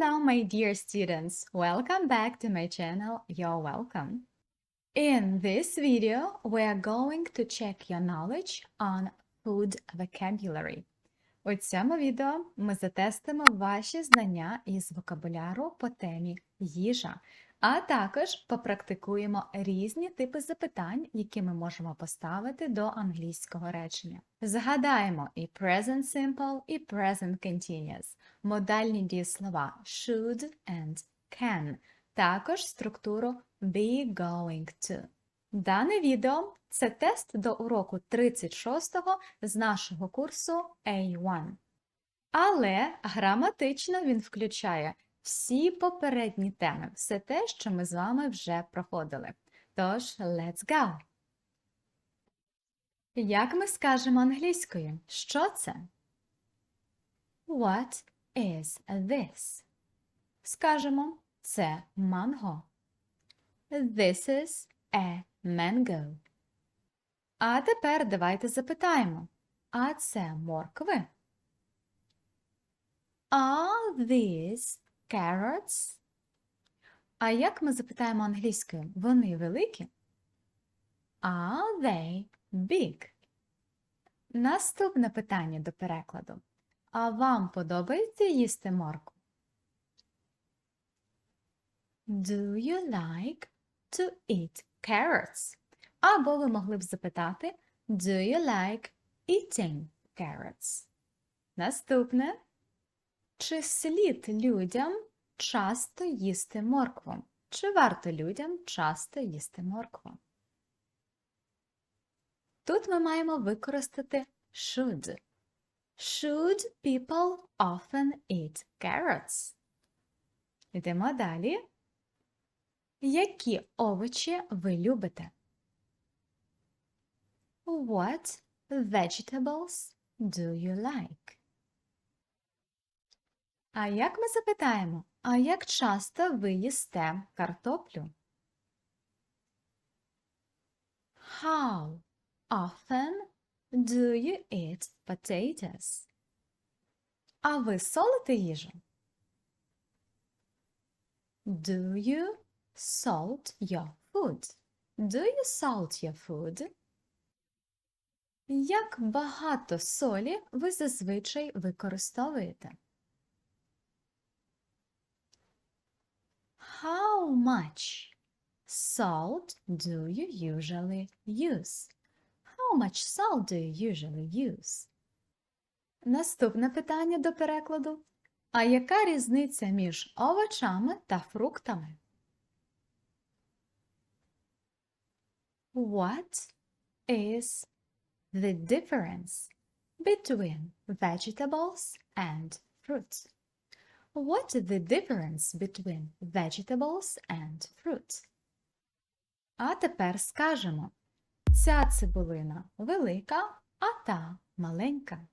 Hello, my dear students. Welcome back to my channel. You're welcome. In this video, we are going to check your knowledge on food vocabulary. У цьому відео ми затестимо ваші знання із вокабуляру по темі їжа, а також попрактикуємо різні типи запитань, які ми можемо поставити до англійського речення. Згадаємо і present simple, і present continuous, модальні дієслова should and can, також структуру be going to. Дане відео – це тест до уроку 36-го з нашого курсу A1. Але граматично він включає всі попередні теми, все те, що ми з вами вже проходили. Тож, let's go! Як ми скажемо англійською? Що це? What is this? Скажемо, це манго. This is a mango. А тепер давайте запитаємо. А це моркви? Are these carrots? А як ми запитаємо англійською? Вони великі? Are they big? Наступне питання до перекладу. А вам подобається їсти моркву? Do you like to eat carrots? Або ви могли б запитати Do you like eating carrots? Наступне. Чи слід людям часто їсти моркву? Чи варто людям часто їсти моркву? Тут ми маємо використати should. Should people often eat carrots? Йдемо далі. Які овочі ви любите? What vegetables do you like? А як ми запитаємо, а як часто ви їсте картоплю? How often do you eat potatoes? А ви солите їжу? Do you salt your food? Do you salt your food? Як багато солі ви зазвичай використовуєте? How much salt do you usually use? How much salt do you usually use? Наступне питання до перекладу. А яка різниця між овочами та фруктами? What is the difference between vegetables and fruits? What is the difference between vegetables and fruits? А тепер скажемо. Ця цибулина велика, а та маленька.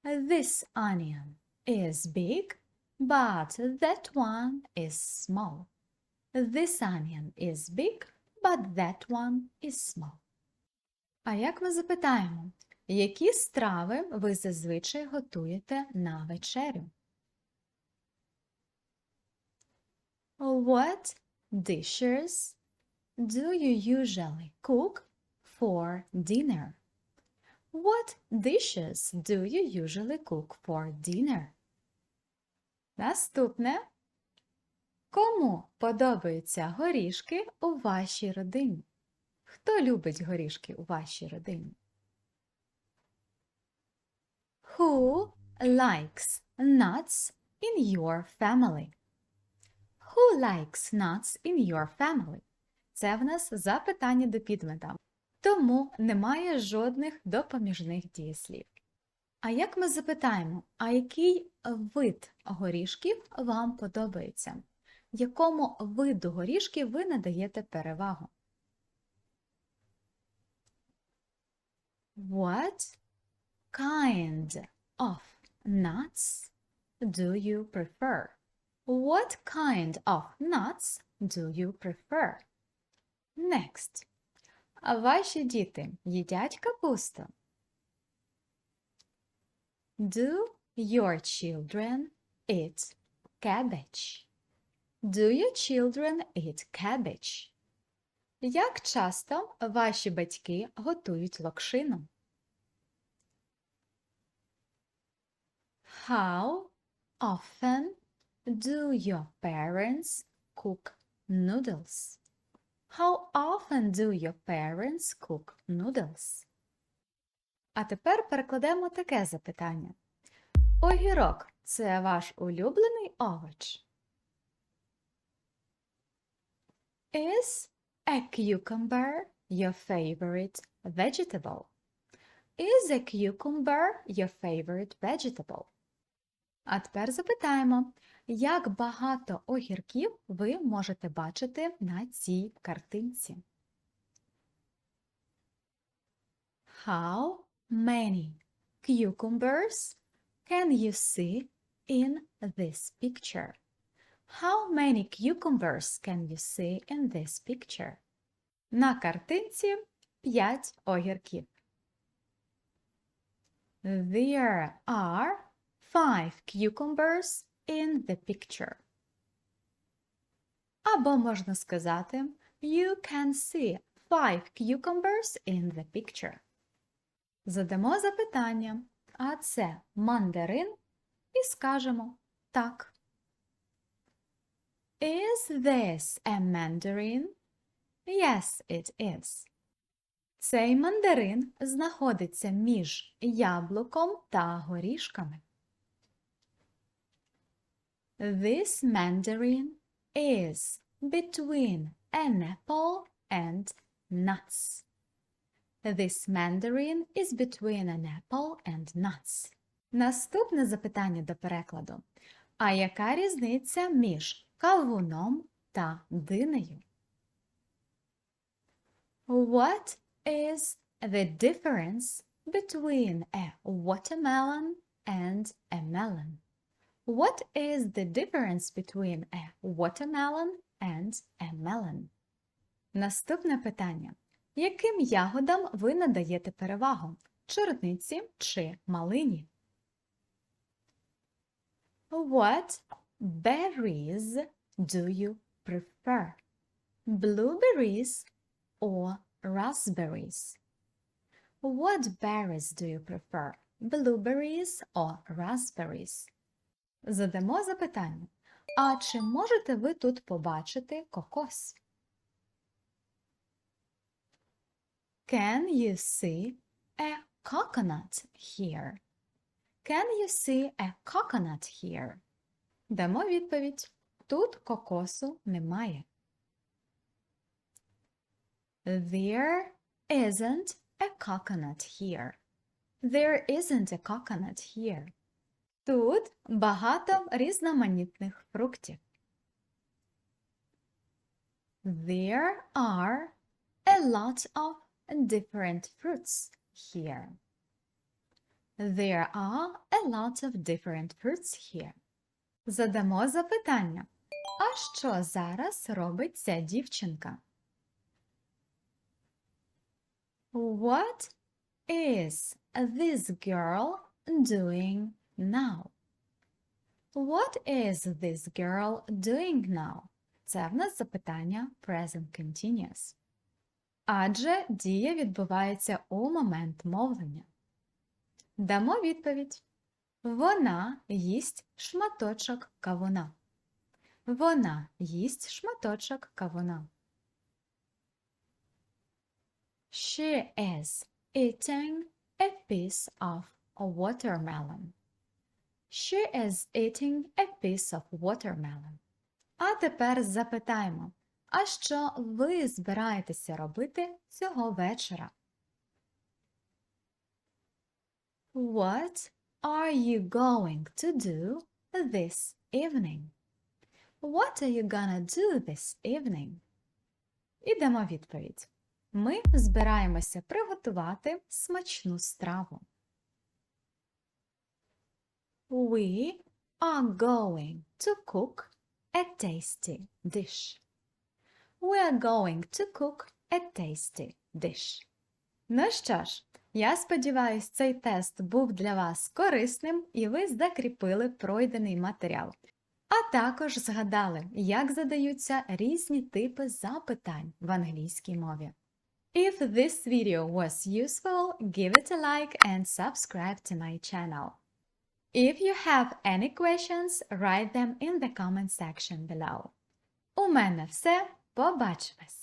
This onion is big, but that one is small. This onion is big, but that one is small. А як ми запитаємо, які страви ви зазвичай готуєте на вечерю? What dishes do you usually cook for dinner? What dishes do you usually cook for dinner? Наступне. Кому подобаються горішки у вашій родині? Хто любить горішки у вашій родині? Who likes nuts in your family? Who likes nuts in your family? Це в нас запитання до підмета. Тому немає жодних допоміжних дієслів. А як ми запитаємо, а який вид горішків вам подобається? Якому виду горішків ви надаєте перевагу? What kind of nuts do you prefer? What kind of nuts do you prefer? Next. А ваші діти їдять капусту? Do your children eat cabbage? Do your children eat cabbage? Як часто ваші батьки готують локшину? How often do your parents cook noodles? How often do your parents cook noodles? А тепер перекладемо таке запитання. Огірок – це ваш улюблений овоч? Is a cucumber your favorite vegetable? Is a cucumber your favorite vegetable? А тепер запитаємо, як багато огірків ви можете бачити на цій картинці? How many cucumbers can you see in this picture? How many cucumbers can you see in this picture? На картинці 5 огірків. There are 5 cucumbers in the picture. Або можна сказати, you can see 5 cucumbers in the picture. Задамо запитання, а це мандарин? І скажемо так. Is this a mandarin? Yes, it is. Цей мандарин знаходиться між яблуком та горішками. This mandarin is between an apple and nuts. This mandarin is between an apple and nuts. Наступне запитання до перекладу. А яка різниця між кавуном та динею? What is the difference between a watermelon and a melon? What is the difference between a watermelon and a melon? Наступне питання. Яким ягодам ви надаєте перевагу? Чорниці чи малині? What berries do you prefer? Blueberries or raspberries? What berries do you prefer? Blueberries or raspberries? Задамо запитання. А чи можете ви тут побачити кокос? Can you see a coconut here? Can you see a coconut here? Дамо відповідь. Тут кокосу немає. There isn't a coconut here. There isn't a coconut here. Тут багато різноманітних фруктів. There are a lot of different fruits here. There are a lot of different fruits here. Задамо запитання. А що зараз робить ця дівчинка? What is this girl doing now? What is this girl doing now? Це в нас запитання present continuous. Адже дія відбувається у момент мовлення. Дамо відповідь. Вона їсть шматочок кавуна. Вона їсть шматочок кавуна. She is eating a piece of watermelon. She is eating a piece of watermelon. А тепер запитаємо, а що ви збираєтеся робити цього вечора? What are you going to do this evening? What are you gonna do this evening? І дамо відповідь. Ми збираємося приготувати смачну страву. We are going to cook a tasty dish. We are going to cook a tasty dish. Ну що ж, Я сподіваюся, цей тест був для вас корисним і ви закріпили пройдений матеріал. А також згадали, як задаються різні типи запитань в англійській мові. If this video was useful, give it a like and subscribe to my channel. If you have any questions, write them in the comment section below. У мене все. Побачимось!